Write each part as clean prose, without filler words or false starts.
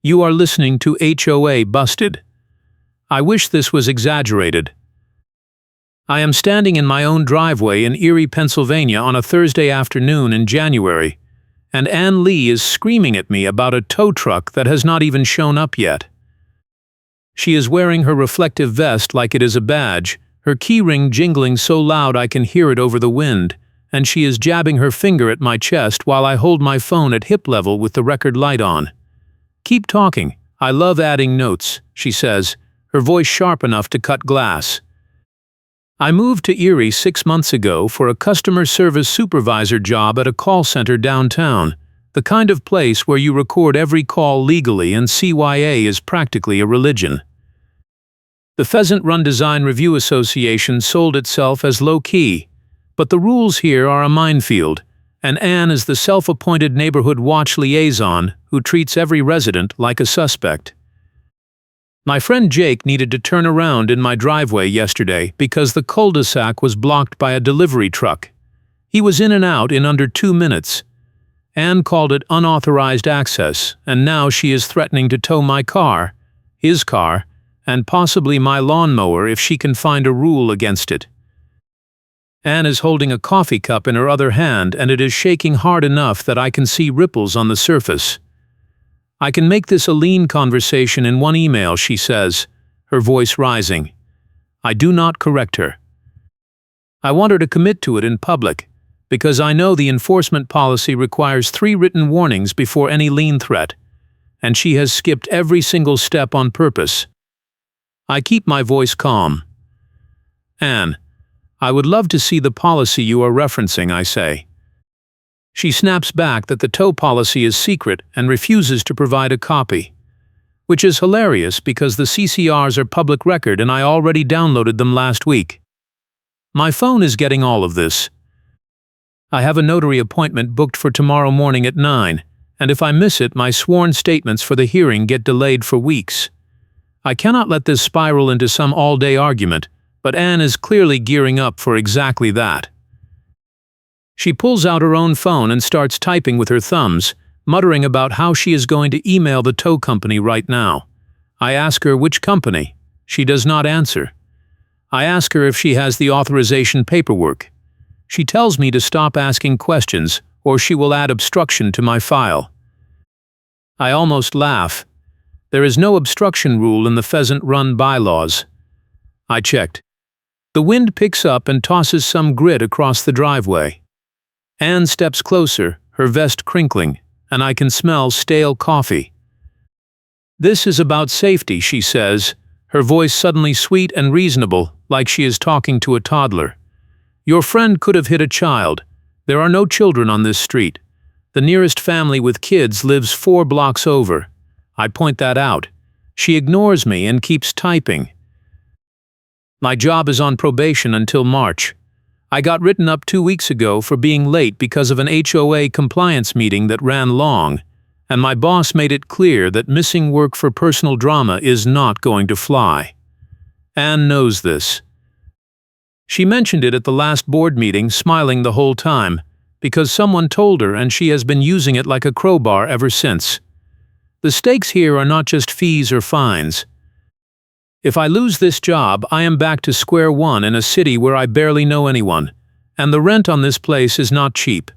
You are listening to HOA Busted. I wish this was exaggerated. I am standing in my own driveway in Erie, Pennsylvania on a Thursday afternoon in January, and Ann Lee is screaming at me about a tow truck that has not even shown up yet. She is wearing her reflective vest like it is a badge, her keyring jingling so loud I can hear it over the wind, and she is jabbing her finger at my chest while I hold my phone at hip level with the record light on. "Keep talking. I love adding notes," she says, her voice sharp enough to cut glass. I moved to Erie 6 months ago for a customer service supervisor job at a call center downtown, the kind of place where you record every call legally and CYA is practically a religion. The Pheasant Run Design Review Association sold itself as low-key, but the rules here are a minefield, and Ann is the self-appointed neighborhood watch liaison who treats every resident like a suspect. My friend Jake needed to turn around in my driveway yesterday because the cul-de-sac was blocked by a delivery truck. He was in and out in under 2 minutes. Ann called it unauthorized access, and now she is threatening to tow my car, his car, and possibly my lawnmower if she can find a rule against it. Ann is holding a coffee cup in her other hand, and it is shaking hard enough that I can see ripples on the surface. "I can make this a lean conversation in one email," she says, her voice rising. I do not correct her. I want her to commit to it in public, because I know the enforcement policy requires 3 written warnings before any lien threat, and she has skipped every single step on purpose. I keep my voice calm. "Ann, I would love to see the policy you are referencing," I say. She snaps back that the tow policy is secret and refuses to provide a copy, which is hilarious because the CCRs are public record and I already downloaded them last week. My phone is getting all of this. I have a notary appointment booked for tomorrow morning at 9, and if I miss it, my sworn statements for the hearing get delayed for weeks. I cannot let this spiral into some all-day argument, but Ann is clearly gearing up for exactly that. She pulls out her own phone and starts typing with her thumbs, muttering about how she is going to email the tow company right now. I ask her which company. She does not answer. I ask her if she has the authorization paperwork. She tells me to stop asking questions, or she will add obstruction to my file. I almost laugh. There is no obstruction rule in the Pheasant Run bylaws. I checked. The wind picks up and tosses some grit across the driveway. Ann steps closer, her vest crinkling, and I can smell stale coffee. "This is about safety," she says, her voice suddenly sweet and reasonable, like she is talking to a toddler. "Your friend could have hit a child. There are no children on this street. The nearest family with kids lives 4 blocks over." I point that out. She ignores me and keeps typing. My job is on probation until March. I got written up 2 weeks ago for being late because of an HOA compliance meeting that ran long, and my boss made it clear that missing work for personal drama is not going to fly. Ann knows this. She mentioned it at the last board meeting, smiling the whole time, because someone told her and she has been using it like a crowbar ever since. The stakes here are not just fees or fines. If I lose this job, I am back to square one in a city where I barely know anyone, and the rent on this place is not cheap.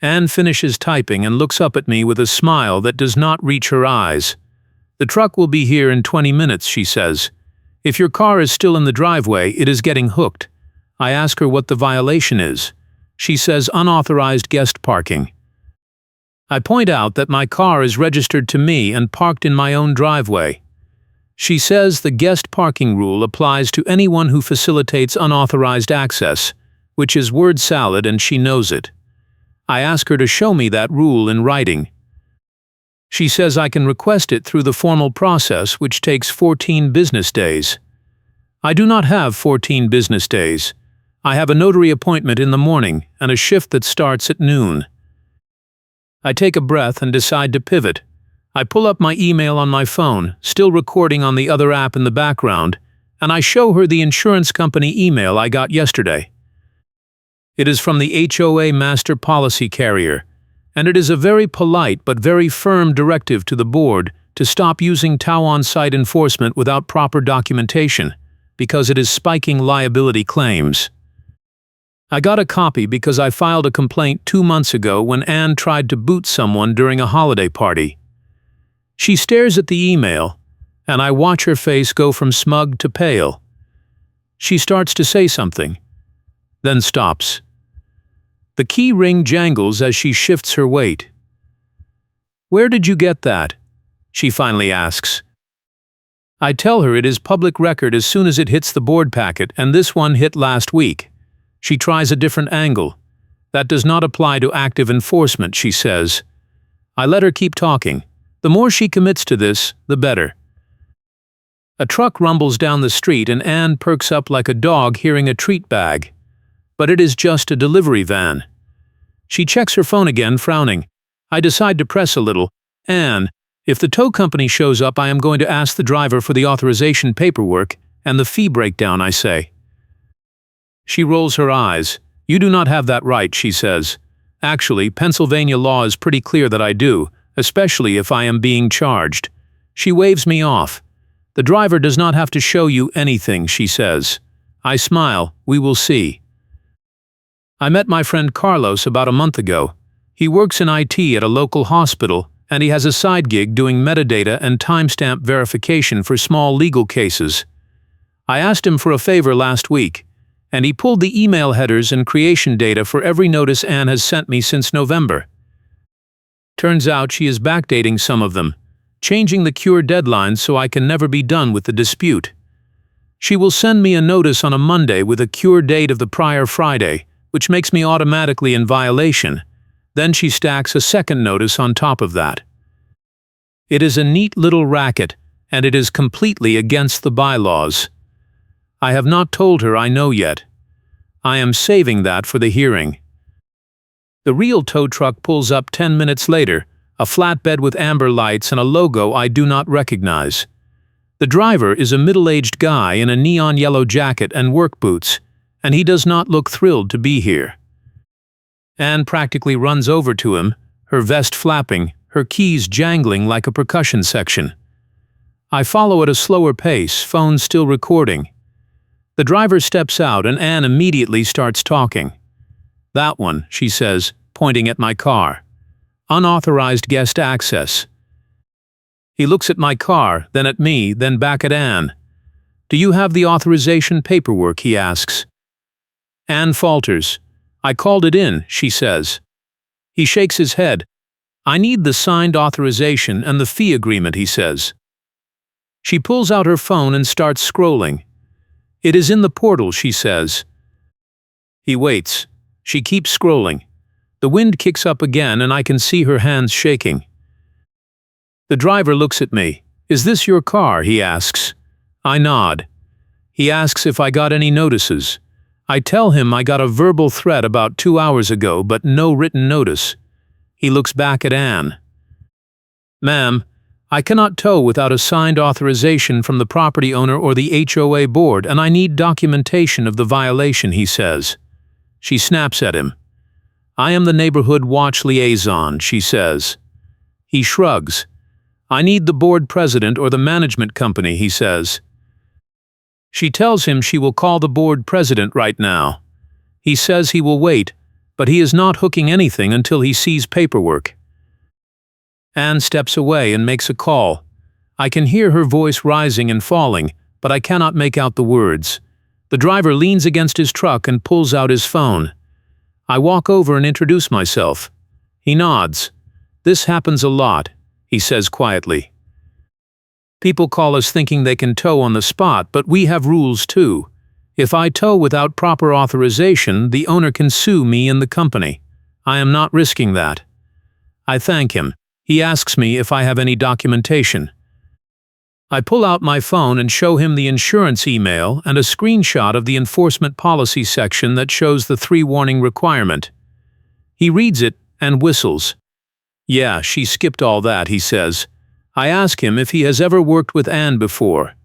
Ann finishes typing and looks up at me with a smile that does not reach her eyes. "The truck will be here in 20 minutes, she says. "If your car is still in the driveway, it is getting hooked." I ask her what the violation is. She says unauthorized guest parking. I point out that my car is registered to me and parked in my own driveway. She says the guest parking rule applies to anyone who facilitates unauthorized access, which is word salad and she knows it. I ask her to show me that rule in writing. She says I can request it through the formal process, which takes 14 business days. I do not have 14 business days. I have a notary appointment in the morning and a shift that starts at noon. I take a breath and decide to pivot. I pull up my email on my phone, still recording on the other app in the background, and I show her the insurance company email I got yesterday. It is from the HOA master policy carrier, and it is a very polite but very firm directive to the board to stop using TOW on-site enforcement without proper documentation, because it is spiking liability claims. I got a copy because I filed a complaint 2 months ago when Anne tried to boot someone during a holiday party. She stares at the email, and I watch her face go from smug to pale. She starts to say something, then stops. The key ring jangles as she shifts her weight. "Where did you get that?" she finally asks. I tell her it is public record as soon as it hits the board packet, and this one hit last week. She tries a different angle. "That does not apply to active enforcement," she says. I let her keep talking. The more she commits to this, the better. A truck rumbles down the street and Anne perks up like a dog hearing a treat bag. But it is just a delivery van. She checks her phone again, frowning. I decide to press a little. "Anne, if the tow company shows up, I am going to ask the driver for the authorization paperwork and the fee breakdown," I say. She rolls her eyes. "You do not have that right," she says. "Actually, Pennsylvania law is pretty clear that I do, especially if I am being charged." She waves me off. "The driver does not have to show you anything," she says. I smile. "We will see." I met my friend Carlos about a month ago. He works in IT at a local hospital, and he has a side gig doing metadata and timestamp verification for small legal cases. I asked him for a favor last week, and he pulled the email headers and creation data for every notice Anne has sent me since November. Turns out she is backdating some of them, changing the cure deadlines so I can never be done with the dispute. She will send me a notice on a Monday with a cure date of the prior Friday, which makes me automatically in violation. Then she stacks a second notice on top of that. It is a neat little racket, and it is completely against the bylaws. I have not told her I know yet. I am saving that for the hearing. The real tow truck pulls up 10 minutes later, a flatbed with amber lights and a logo I do not recognize. The driver is a middle-aged guy in a neon yellow jacket and work boots, and he does not look thrilled to be here. Anne practically runs over to him, her vest flapping, her keys jangling like a percussion section. I follow at a slower pace, phone still recording. The driver steps out and Anne immediately starts talking. "That one," she says, pointing at my car. "Unauthorized guest access." He looks at my car, then at me, then back at Anne. "Do you have the authorization paperwork?" he asks. Anne falters. "I called it in," she says. He shakes his head. "I need the signed authorization and the fee agreement," he says. She pulls out her phone and starts scrolling. "It is in the portal," she says. He waits. She keeps scrolling. The wind kicks up again and I can see her hands shaking. The driver looks at me. "Is this your car?" he asks. I nod. He asks if I got any notices. I tell him I got a verbal threat about 2 hours ago, but no written notice. He looks back at Anne. "Ma'am, I cannot tow without a signed authorization from the property owner or the HOA board, and I need documentation of the violation," he says. She snaps at him. "I am the neighborhood watch liaison," she says. He shrugs. "I need the board president or the management company," he says. She tells him she will call the board president right now. He says he will wait, but he is not hooking anything until he sees paperwork. Anne steps away and makes a call. I can hear her voice rising and falling, but I cannot make out the words. The driver leans against his truck and pulls out his phone. I walk over and introduce myself. He nods. "This happens a lot," he says quietly. "People call us thinking they can tow on the spot, but we have rules too. If I tow without proper authorization, the owner can sue me and the company. I am not risking that." I thank him. He asks me if I have any documentation. I pull out my phone and show him the insurance email and a screenshot of the enforcement policy section that shows the 3-warning requirement. He reads it and whistles. "Yeah, she skipped all that," he says. I ask him if he has ever worked with Anne before.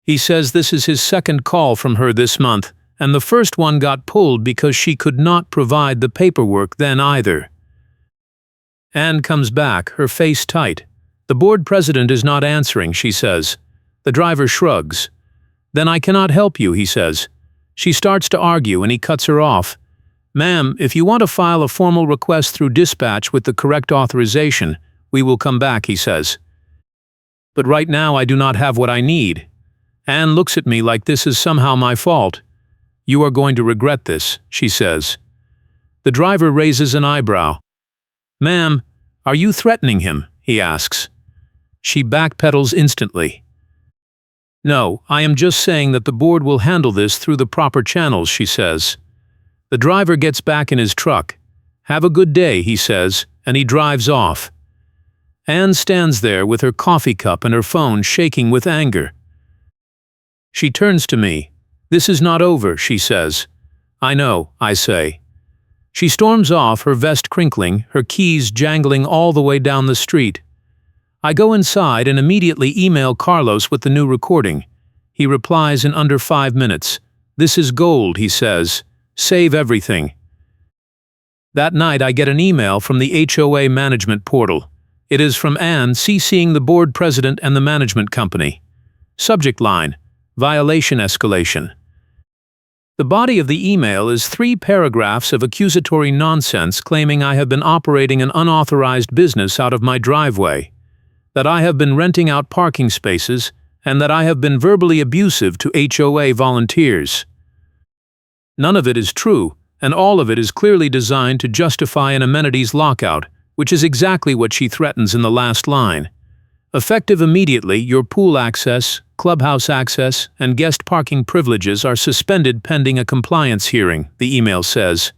He says this is his second call from her this month, and the first one got pulled because she could not provide the paperwork then either. Anne comes back, her face tight. The board president is not answering, she says. The driver shrugs. Then I cannot help you, he says. She starts to argue and he cuts her off. Ma'am, if you want to file a formal request through dispatch with the correct authorization, we will come back, he says. But right now I do not have what I need. Anne looks at me like this is somehow my fault. You are going to regret this, she says. The driver raises an eyebrow. Ma'am, are you threatening him? He asks. She backpedals instantly. No, I am just saying that the board will handle this through the proper channels, she says. The driver gets back in his truck. Have a good day, he says, and he drives off. Anne stands there with her coffee cup and her phone shaking with anger. She turns to me. This is not over, she says. I know, I say. She storms off, her vest crinkling, her keys jangling all the way down the street. I go inside and immediately email Carlos with the new recording. He replies in under 5 minutes. This is gold, he says. Save everything. That night I get an email from the HOA management portal. It is from Anne CCing the board president and the management company. Subject line: Violation escalation. The body of the email is 3 paragraphs of accusatory nonsense claiming I have been operating an unauthorized business out of my driveway, that I have been renting out parking spaces, and that I have been verbally abusive to HOA volunteers. None of it is true, and all of it is clearly designed to justify an amenities lockout, which is exactly what she threatens in the last line. Effective immediately, your pool access, clubhouse access, and guest parking privileges are suspended pending a compliance hearing, the email says.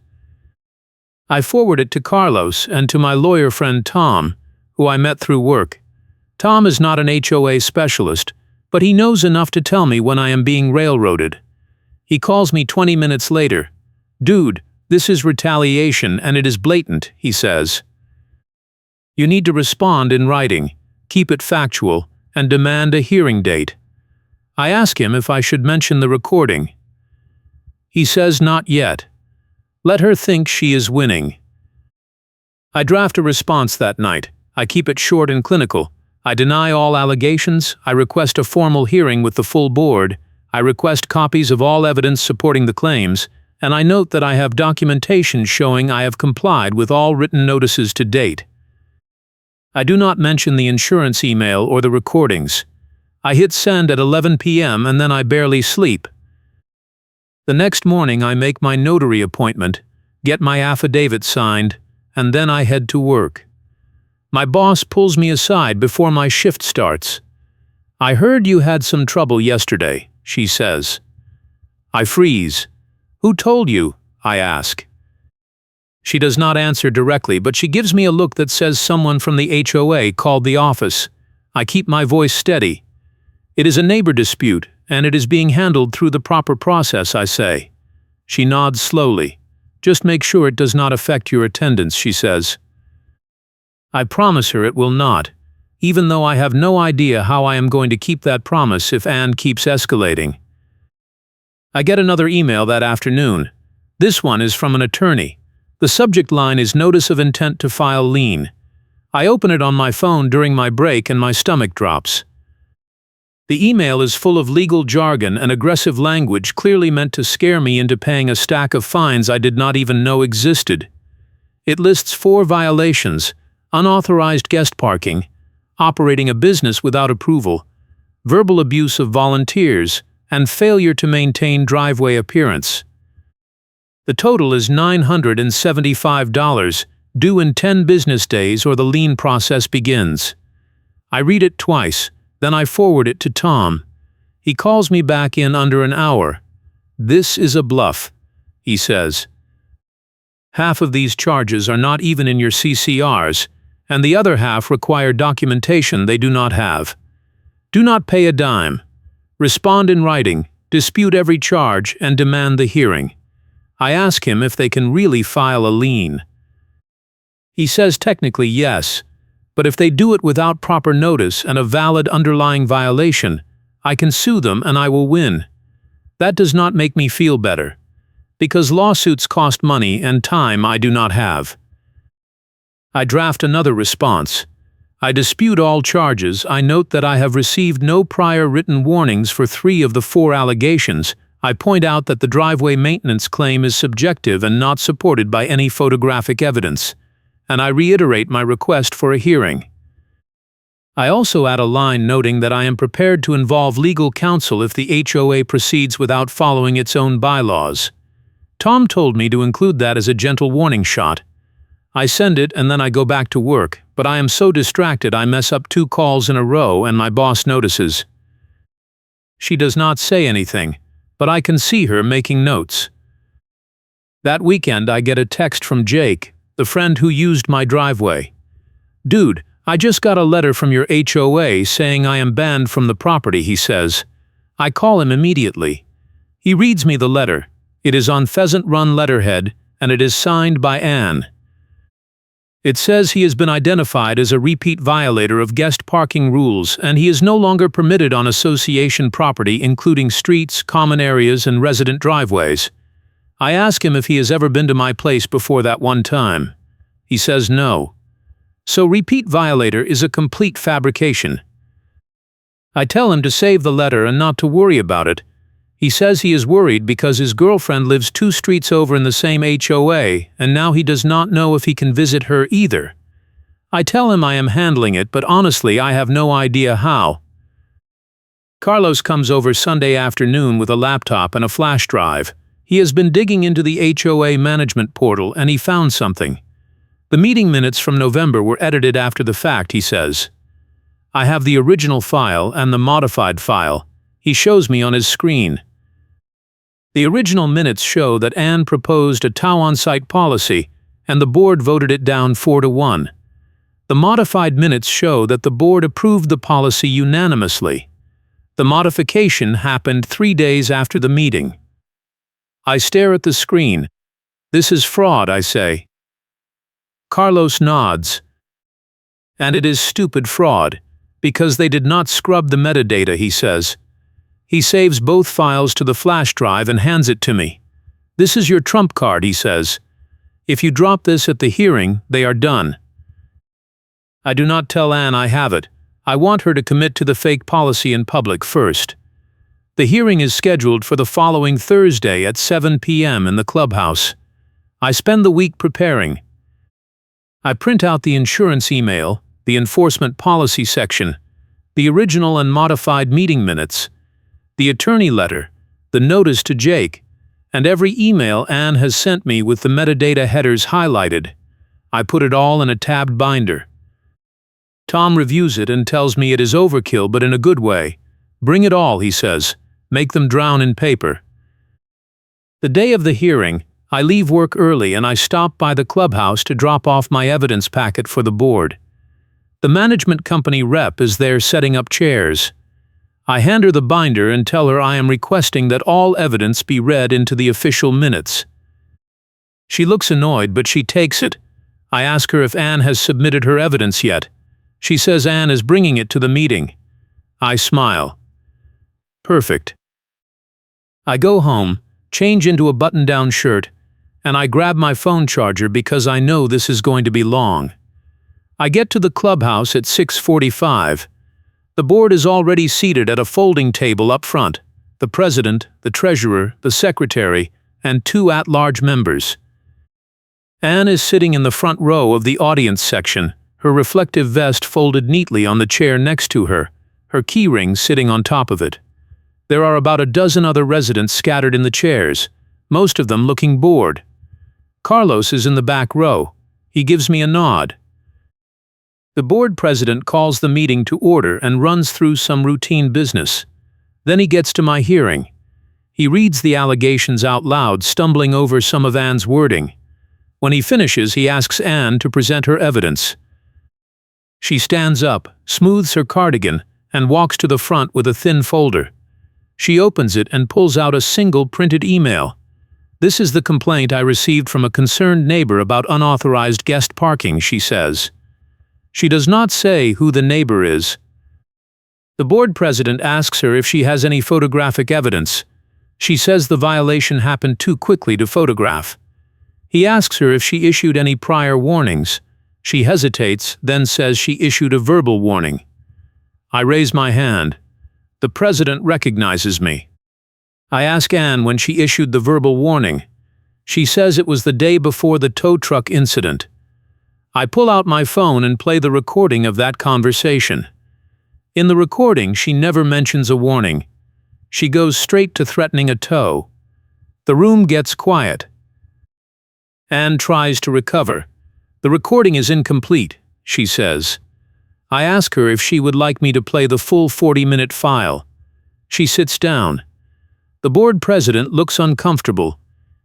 I forward it to Carlos and to my lawyer friend Tom, who I met through work. Tom is not an HOA specialist, but he knows enough to tell me when I am being railroaded. He calls me 20 minutes later. Dude, this is retaliation and it is blatant, he says. You need to respond in writing, keep it factual, and demand a hearing date. I ask him if I should mention the recording. He says not yet. Let her think she is winning. I draft a response that night. I keep it short and clinical. I deny all allegations. I request a formal hearing with the full board. I request copies of all evidence supporting the claims, and I note that I have documentation showing I have complied with all written notices to date. I do not mention the insurance email or the recordings. I hit send at 11 p.m. and then I barely sleep. The next morning I make my notary appointment, get my affidavit signed, and then I head to work. My boss pulls me aside before my shift starts. I heard you had some trouble yesterday, she says. I freeze. Who told you? I ask. She does not answer directly, but she gives me a look that says someone from the HOA called the office. I keep my voice steady. It is a neighbor dispute, and it is being handled through the proper process, I say. She nods slowly. Just make sure it does not affect your attendance, she says. I promise her it will not, even though I have no idea how I am going to keep that promise if Anne keeps escalating. I get another email that afternoon. This one is from an attorney. The subject line is Notice of Intent to File Lien. I open it on my phone during my break and my stomach drops. The email is full of legal jargon and aggressive language clearly meant to scare me into paying a stack of fines I did not even know existed. It lists 4 violations: unauthorized guest parking, operating a business without approval, verbal abuse of volunteers, and failure to maintain driveway appearance. The total is $975, due in 10 business days or the lien process begins. I read it twice, then I forward it to Tom. He calls me back in under an hour. This is a bluff, he says. Half of these charges are not even in your CCRs, and the other half require documentation they do not have. Do not pay a dime. Respond in writing, dispute every charge, and demand the hearing. I ask him if they can really file a lien. He says technically yes, but if they do it without proper notice and a valid underlying violation, I can sue them and I will win. That does not make me feel better, because lawsuits cost money and time I do not have. I draft another response. I dispute all charges. I note that I have received no prior written warnings for 3 of the 4 allegations. I point out that the driveway maintenance claim is subjective and not supported by any photographic evidence, and I reiterate my request for a hearing. I also add a line noting that I am prepared to involve legal counsel if the HOA proceeds without following its own bylaws. Tom told me to include that as a gentle warning shot. I send it and then I go back to work, but I am so distracted I mess up 2 calls in a row and my boss notices. She does not say anything, but I can see her making notes. That weekend I get a text from Jake, the friend who used my driveway. "Dude, I just got a letter from your HOA saying I am banned from the property," he says. I call him immediately. He reads me the letter. It is on Pheasant Run letterhead, and it is signed by Anne. It says he has been identified as a repeat violator of guest parking rules, and he is no longer permitted on association property, including streets, common areas, and resident driveways. I ask him if he has ever been to my place before that one time. He says no. So repeat violator is a complete fabrication. I tell him to save the letter and not to worry about it. He says he is worried because his girlfriend lives 2 streets over in the same HOA, and now he does not know if he can visit her either. I tell him I am handling it, but honestly I have no idea how. Carlos comes over Sunday afternoon with a laptop and a flash drive. He has been digging into the HOA management portal and he found something. The meeting minutes from November were edited after the fact, he says. I have the original file and the modified file. He shows me on his screen. The original minutes show that Anne proposed a TOW on-site policy, and the board voted it down 4-1. The modified minutes show that the board approved the policy unanimously. The modification happened 3 days after the meeting. I stare at the screen. "This is fraud," I say. Carlos nods. "And it is stupid fraud, because they did not scrub the metadata," he says. He saves both files to the flash drive and hands it to me. "This is your trump card," he says. "If you drop this at the hearing, they are done." I do not tell Anne I have it. I want her to commit to the fake policy in public first. The hearing is scheduled for the following Thursday at 7 p.m. in the clubhouse. I spend the week preparing. I print out the insurance email, the enforcement policy section, the original and modified meeting minutes, the attorney letter, the notice to Jake, and every email Anne has sent me with the metadata headers highlighted. I put it all in a tabbed binder. Tom reviews it and tells me it is overkill, but in a good way. "Bring it all," he says. "Make them drown in paper." The day of the hearing, I leave work early and I stop by the clubhouse to drop off my evidence packet for the board. The management company rep is there setting up chairs. I hand her the binder and tell her I am requesting that all evidence be read into the official minutes. She looks annoyed, but she takes it. I ask her if Anne has submitted her evidence yet. She says Anne is bringing it to the meeting. I smile. Perfect. I go home, change into a button-down shirt, and I grab my phone charger because I know this is going to be long. I get to the clubhouse at 6:45. The board is already seated at a folding table up front, the president, the treasurer, the secretary, and 2 at-large members. Anne is sitting in the front row of the audience section, her reflective vest folded neatly on the chair next to her, her keyring sitting on top of it. There are about a dozen other residents scattered in the chairs, most of them looking bored. Carlos is in the back row. He gives me a nod. The board president calls the meeting to order and runs through some routine business. Then he gets to my hearing. He reads the allegations out loud, stumbling over some of Anne's wording. When he finishes, he asks Anne to present her evidence. She stands up, smooths her cardigan, and walks to the front with a thin folder. She opens it and pulls out a single printed email. "This is the complaint I received from a concerned neighbor about unauthorized guest parking," she says. She does not say who the neighbor is. The board president asks her if she has any photographic evidence. She says the violation happened too quickly to photograph. He asks her if she issued any prior warnings. She hesitates, then says she issued a verbal warning. I raise my hand. The president recognizes me. I ask Anne when she issued the verbal warning. She says it was the day before the tow truck incident. I pull out my phone and play the recording of that conversation. In the recording, she never mentions a warning. She goes straight to threatening a tow. The room gets quiet. Anne tries to recover. The recording is incomplete, she says. I ask her if she would like me to play the full 40-minute file. She sits down. The board president looks uncomfortable.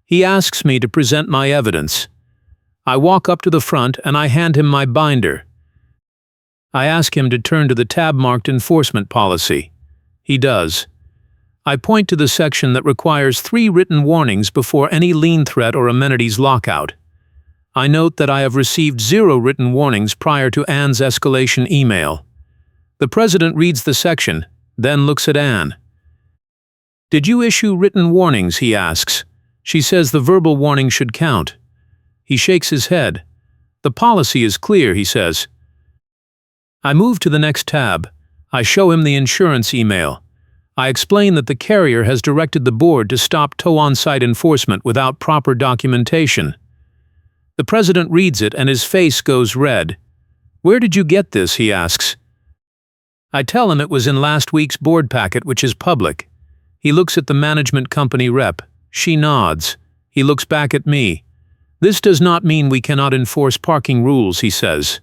He asks me to present my evidence. I walk up to the front and I hand him my binder. I ask him to turn to the tab marked Enforcement Policy. He does. I point to the section that requires 3 written warnings before any lien threat or amenities lockout. I note that I have received 0 written warnings prior to Anne's escalation email. The president reads the section, then looks at Anne. Did you issue written warnings, he asks. She says the verbal warning should count. He shakes his head. The policy is clear, he says. I move to the next tab. I show him the insurance email. I explain that the carrier has directed the board to stop tow on-site enforcement without proper documentation. The president reads it and his face goes red. Where did you get this, he asks. I tell him it was in last week's board packet, which is public. He looks at the management company rep. She nods. He looks back at me. This does not mean we cannot enforce parking rules, he says.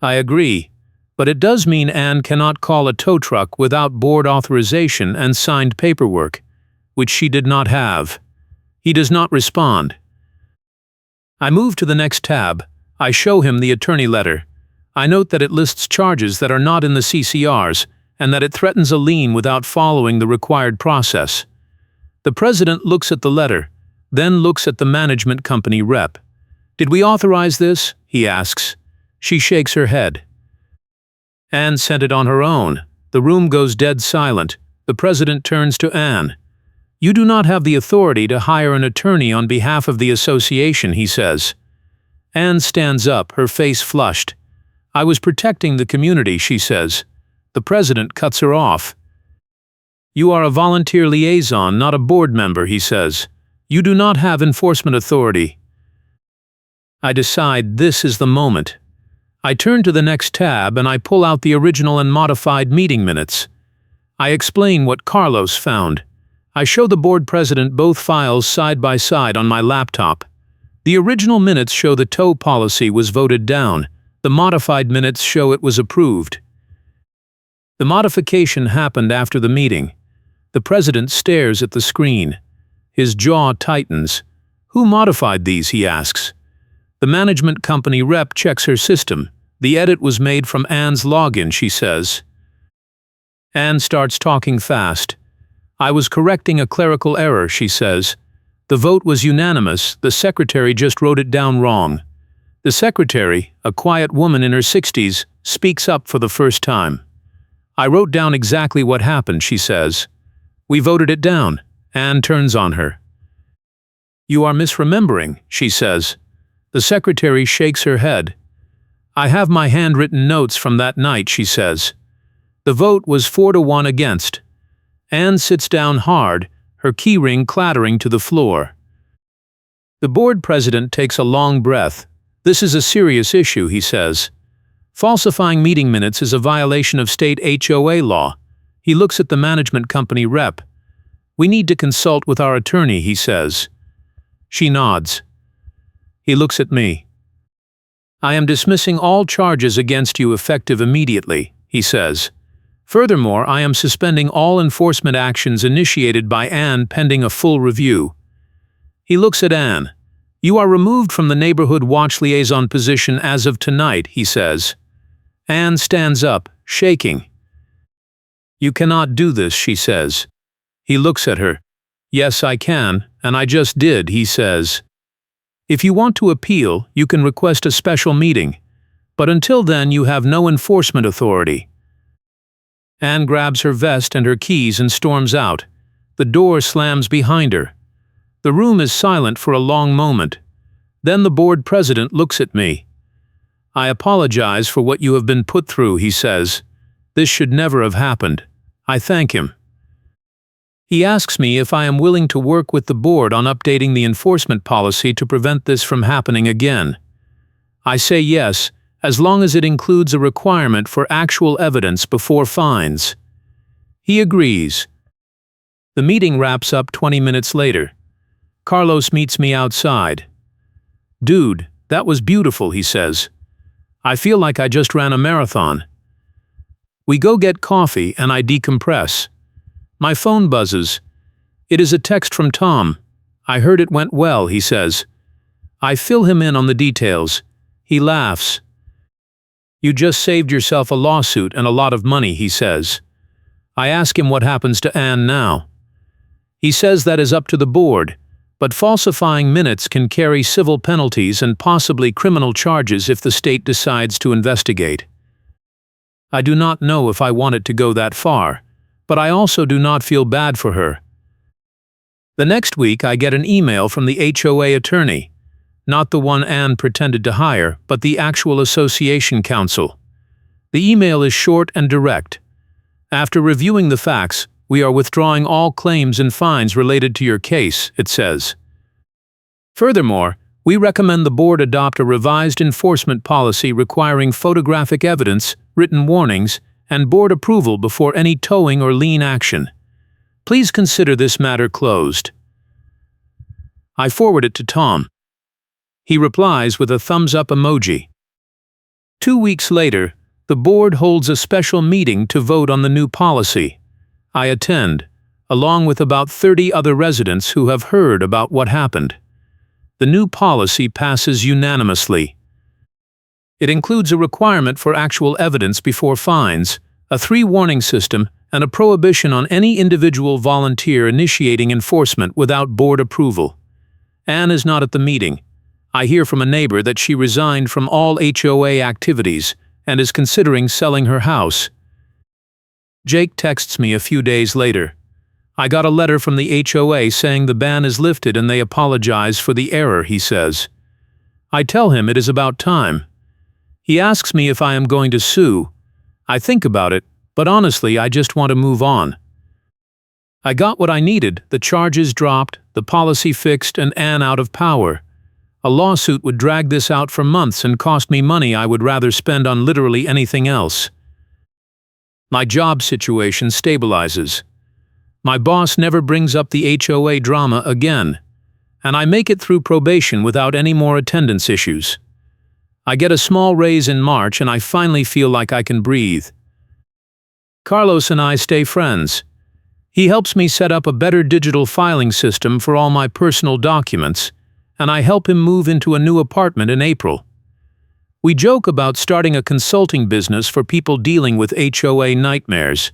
I agree, but it does mean Anne cannot call a tow truck without board authorization and signed paperwork, which she did not have. He does not respond. I move to the next tab. I show him the attorney letter. I note that it lists charges that are not in the CCRs and that it threatens a lien without following the required process. The president looks at the letter, then looks at the management company rep. Did we authorize this? He asks. She shakes her head. Anne sent it on her own. The room goes dead silent. The president turns to Anne. You do not have the authority to hire an attorney on behalf of the association, he says. Anne stands up, her face flushed. I was protecting the community, she says. The president cuts her off. You are a volunteer liaison, not a board member, he says. You do not have enforcement authority. I decide this is the moment. I turn to the next tab and I pull out the original and modified meeting minutes. I explain what Carlos found. I show the board president both files side by side on my laptop. The original minutes show the tow policy was voted down. The modified minutes show it was approved. The modification happened after the meeting. The president stares at the screen. His jaw tightens. Who modified these, he asks. The management company rep checks her system. The edit was made from Anne's login, she says. Anne starts talking fast. I was correcting a clerical error, she says. The vote was unanimous, the secretary just wrote it down wrong. The secretary, a quiet woman in her 60s, speaks up for the first time. I wrote down exactly what happened, she says. We voted it down. Anne turns on her. You are misremembering, she says. The secretary shakes her head. I have my handwritten notes from that night, she says. The vote was 4-1 against. Anne sits down hard, her keyring clattering to the floor. The board president takes a long breath. This is a serious issue, he says. Falsifying meeting minutes is a violation of state HOA law. He looks at the management company rep. We need to consult with our attorney, he says. She nods. He looks at me. I am dismissing all charges against you effective immediately, he says. Furthermore, I am suspending all enforcement actions initiated by Anne pending a full review. He looks at Anne. You are removed from the neighborhood watch liaison position as of tonight, he says. Anne stands up, shaking. You cannot do this, she says. He looks at her. Yes, I can, and I just did, he says. If you want to appeal, you can request a special meeting, but until then you have no enforcement authority. Anne grabs her vest and her keys and storms out. The door slams behind her. The room is silent for a long moment. Then the board president looks at me. I apologize for what you have been put through, he says. This should never have happened. I thank him. He asks me if I am willing to work with the board on updating the enforcement policy to prevent this from happening again. I say yes, as long as it includes a requirement for actual evidence before fines. He agrees. The meeting wraps up 20 minutes later. Carlos meets me outside. Dude, that was beautiful, he says. I feel like I just ran a marathon. We go get coffee and I decompress. My phone buzzes. It is a text from Tom. I heard it went well, he says. I fill him in on the details. He laughs. You just saved yourself a lawsuit and a lot of money, he says. I ask him what happens to Anne now. He says that is up to the board, but falsifying minutes can carry civil penalties and possibly criminal charges if the state decides to investigate. I do not know if I want it to go that far, but I also do not feel bad for her. The next week I get an email from the HOA attorney, not the one Anne pretended to hire, but the actual association counsel. The email is short and direct. After reviewing the facts, we are withdrawing all claims and fines related to your case, it says. Furthermore, we recommend the board adopt a revised enforcement policy requiring photographic evidence, written warnings, and board approval before any towing or lien action. Please consider this matter closed. I forward it to Tom. He replies with a thumbs-up emoji. 2 weeks later, the board holds a special meeting to vote on the new policy. I attend, along with about 30 other residents who have heard about what happened. The new policy passes unanimously. It includes a requirement for actual evidence before fines, a 3-warning system, and a prohibition on any individual volunteer initiating enforcement without board approval. Anne is not at the meeting. I hear from a neighbor that she resigned from all HOA activities and is considering selling her house. Jake texts me a few days later. I got a letter from the HOA saying the ban is lifted and they apologize for the error, he says. I tell him it is about time. He asks me if I am going to sue. I think about it, but honestly I just want to move on. I got what I needed, the charges dropped, the policy fixed, and Anne out of power. A lawsuit would drag this out for months and cost me money I would rather spend on literally anything else. My job situation stabilizes. My boss never brings up the HOA drama again, and I make it through probation without any more attendance issues. I get a small raise in March and I finally feel like I can breathe. Carlos and I stay friends. He helps me set up a better digital filing system for all my personal documents, and I help him move into a new apartment in April. We joke about starting a consulting business for people dealing with HOA nightmares,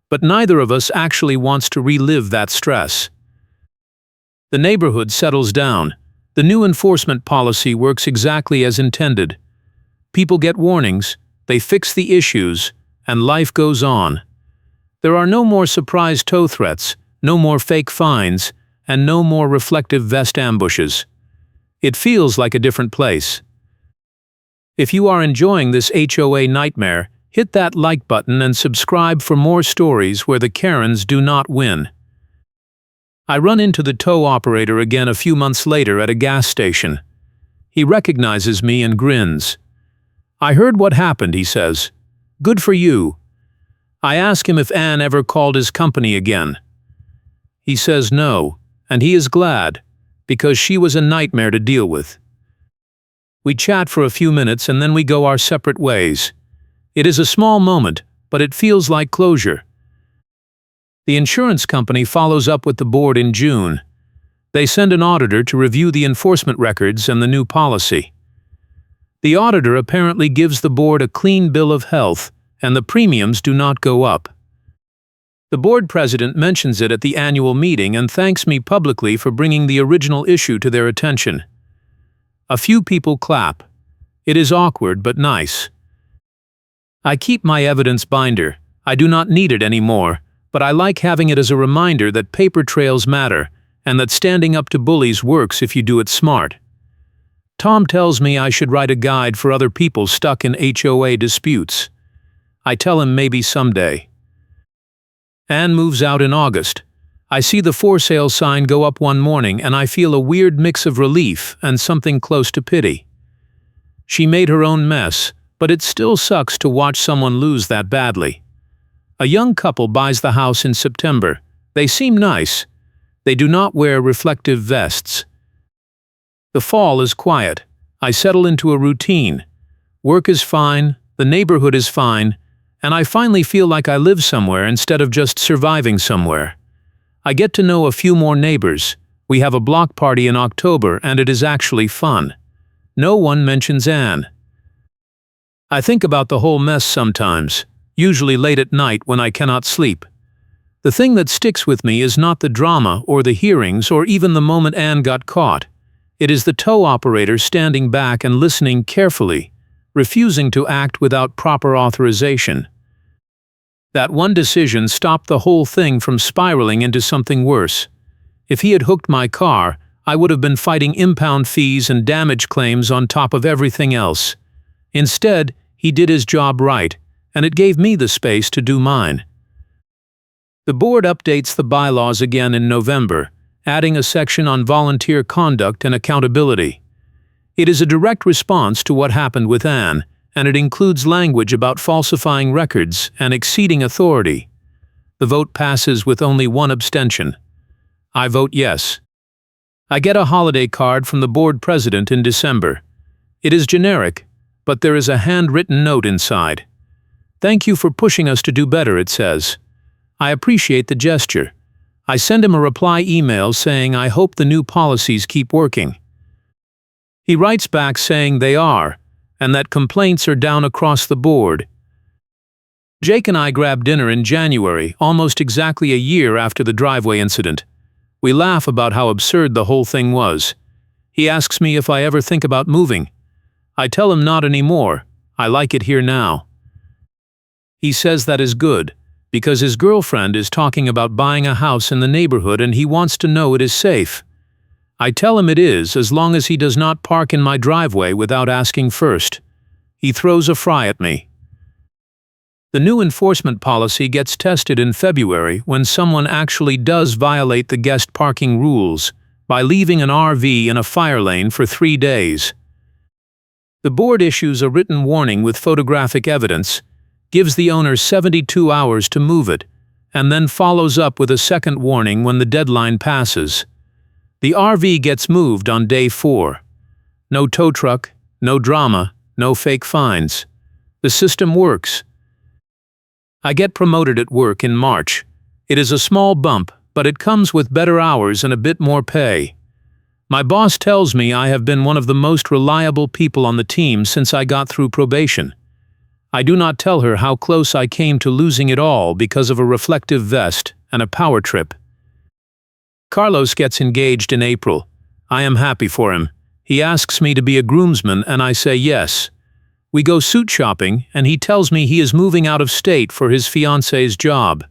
but neither of us actually wants to relive that stress. The neighborhood settles down. The new enforcement policy works exactly as intended. People get warnings, they fix the issues, and life goes on. There are no more surprise tow threats, no more fake fines, and no more reflective vest ambushes. It feels like a different place. If you are enjoying this HOA nightmare, hit that like button and subscribe for more stories where the Karens do not win. I run into the tow operator again a few months later at a gas station. He recognizes me and grins. I heard what happened, he says. Good for you. I ask him if Anne ever called his company again. He says no, and he is glad, because she was a nightmare to deal with. We chat for a few minutes and then we go our separate ways. It is a small moment, but it feels like closure. The insurance company follows up with the board in June. They send an auditor to review the enforcement records and the new policy. The auditor apparently gives the board a clean bill of health, and the premiums do not go up. The board president mentions it at the annual meeting and thanks me publicly for bringing the original issue to their attention. A few people clap. It is awkward but nice. I keep my evidence binder. I do not need it anymore, but I like having it as a reminder that paper trails matter and that standing up to bullies works if you do it smart. Tom tells me I should write a guide for other people stuck in HOA disputes. I tell him maybe someday. Anne moves out in August. I see the for sale sign go up one morning and I feel a weird mix of relief and something close to pity. She made her own mess, but it still sucks to watch someone lose that badly. A young couple buys the house in September. They seem nice. They do not wear reflective vests. The fall is quiet. I settle into a routine. Work is fine, the neighborhood is fine, and I finally feel like I live somewhere instead of just surviving somewhere. I get to know a few more neighbors. We have a block party in October and it is actually fun. No one mentions Anne. I think about the whole mess sometimes, usually late at night when I cannot sleep. The thing that sticks with me is not the drama or the hearings or even the moment Anne got caught. It is the tow operator standing back and listening carefully, refusing to act without proper authorization. That one decision stopped the whole thing from spiraling into something worse. If he had hooked my car, I would have been fighting impound fees and damage claims on top of everything else. Instead, he did his job right, and it gave me the space to do mine. The board updates the bylaws again in November, adding a section on volunteer conduct and accountability. It is a direct response to what happened with Anne, and it includes language about falsifying records and exceeding authority. The vote passes with only one abstention. I vote yes. I get a holiday card from the board president in December. It is generic, but there is a handwritten note inside. "Thank you for pushing us to do better," it says. I appreciate the gesture. I send him a reply email saying I hope the new policies keep working. He writes back saying they are, and that complaints are down across the board. Jake and I grab dinner in January, almost exactly a year after the driveway incident. We laugh about how absurd the whole thing was. He asks me if I ever think about moving. I tell him not anymore. I like it here now. He says that is good, because his girlfriend is talking about buying a house in the neighborhood and he wants to know it is safe. I tell him it is, as long as he does not park in my driveway without asking first. He throws a fry at me. The new enforcement policy gets tested in February when someone actually does violate the guest parking rules by leaving an RV in a fire lane for 3 days. The board issues a written warning with photographic evidence, gives the owner 72 hours to move it, and then follows up with a second warning when the deadline passes. The RV gets moved on day 4. No tow truck, no drama, no fake fines. The system works. I get promoted at work in March. It is a small bump, but it comes with better hours and a bit more pay. My boss tells me I have been one of the most reliable people on the team since I got through probation. I do not tell her how close I came to losing it all because of a reflective vest and a power trip. Carlos gets engaged in April. I am happy for him. He asks me to be a groomsman and I say yes. We go suit shopping and he tells me he is moving out of state for his fiancée's job.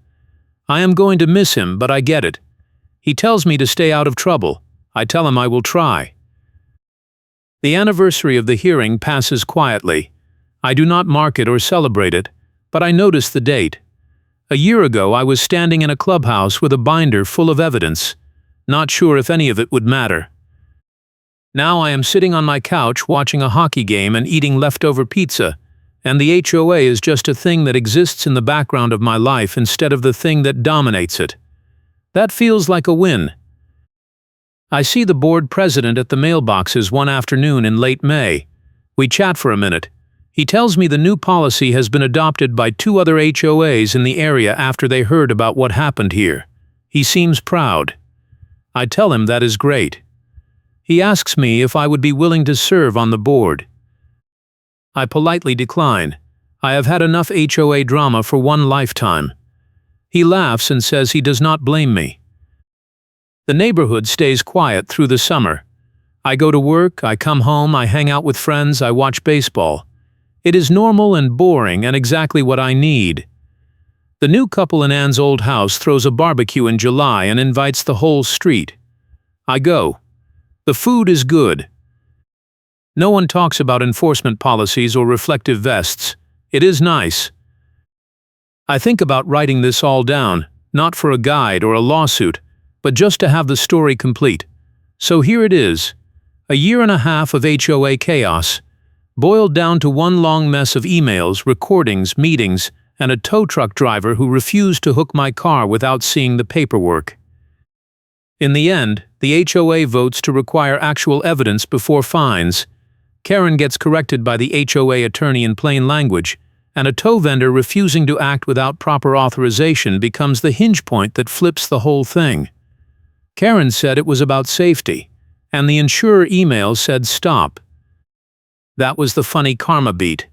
I am going to miss him, but I get it. He tells me to stay out of trouble. I tell him I will try. The anniversary of the hearing passes quietly. I do not mark it or celebrate it, but I notice the date. A year ago I was standing in a clubhouse with a binder full of evidence, not sure if any of it would matter. Now I am sitting on my couch watching a hockey game and eating leftover pizza, and the HOA is just a thing that exists in the background of my life instead of the thing that dominates it. That feels like a win. I see the board president at the mailboxes one afternoon in late May. We chat for a minute. He tells me the new policy has been adopted by 2 other HOAs in the area after they heard about what happened here. He seems proud. I tell him that is great. He asks me if I would be willing to serve on the board. I politely decline. I have had enough HOA drama for one lifetime. He laughs and says he does not blame me. The neighborhood stays quiet through the summer. I go to work, I come home, I hang out with friends, I watch baseball. It is normal and boring and exactly what I need. The new couple in Anne's old house throws a barbecue in July and invites the whole street. I go. The food is good. No one talks about enforcement policies or reflective vests. It is nice. I think about writing this all down, not for a guide or a lawsuit, but just to have the story complete. So here it is. A year and a half of HOA chaos, boiled down to one long mess of emails, recordings, meetings, and a tow truck driver who refused to hook my car without seeing the paperwork. In the end, the HOA votes to require actual evidence before fines. Karen gets corrected by the HOA attorney in plain language, and a tow vendor refusing to act without proper authorization becomes the hinge point that flips the whole thing. Karen said it was about safety, and the insurer email said stop. That was the funny karma beat.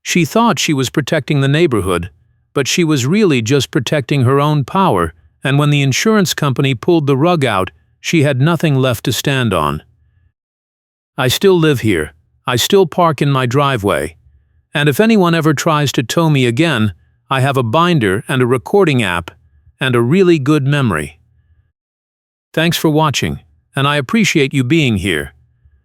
She thought she was protecting the neighborhood, but she was really just protecting her own power, and when the insurance company pulled the rug out, she had nothing left to stand on. I still live here. I still park in my driveway. And if anyone ever tries to tow me again, I have a binder and a recording app and a really good memory. Thanks for watching, and I appreciate you being here.